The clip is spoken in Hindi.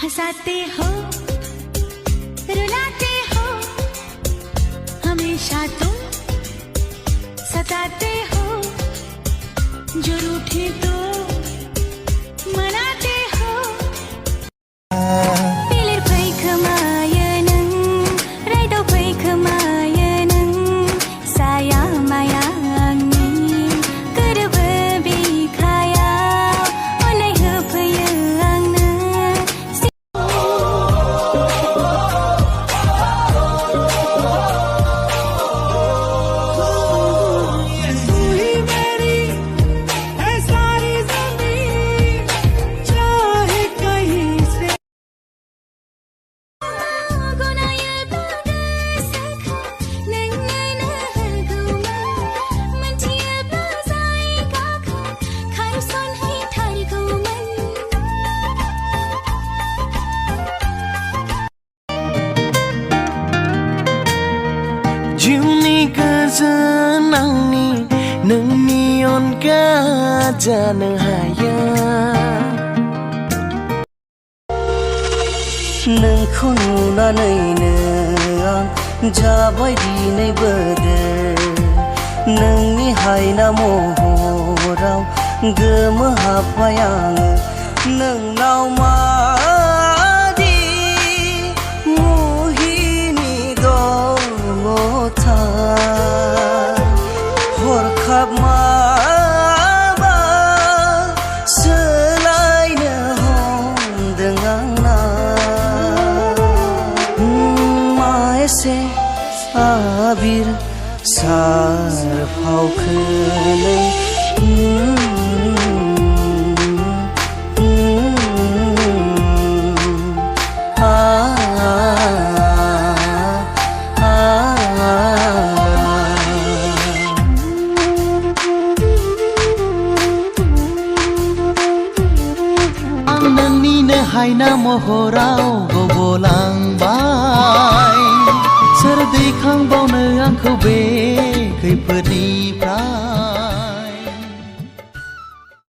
हंसाते हो रुलाते हो हमेशा तुम सताते हो जो रूठे तो मनाते हो Pilir pai kemayanang Raidau pai kemayanang Saya mayangni Kerbebi kaya Oleh hepayangna जिउनि गोजोनांनि नोंनि अनगा जानो हाया नोंखौ नुनानैनो आं जाबाय दिनै बोदोर नोंनि हायना महराव गोमोहाबबाय आङो नोंनाव मादि मुहिनि दङथाय हरखाब माबा सोलायनो हमदों आंना एसे आबिर सारफावखोलै नोंनिनो हायना महराव गबलांबाय सोर दैखांबावनो आंखौ बे खैफोदनिफ्राय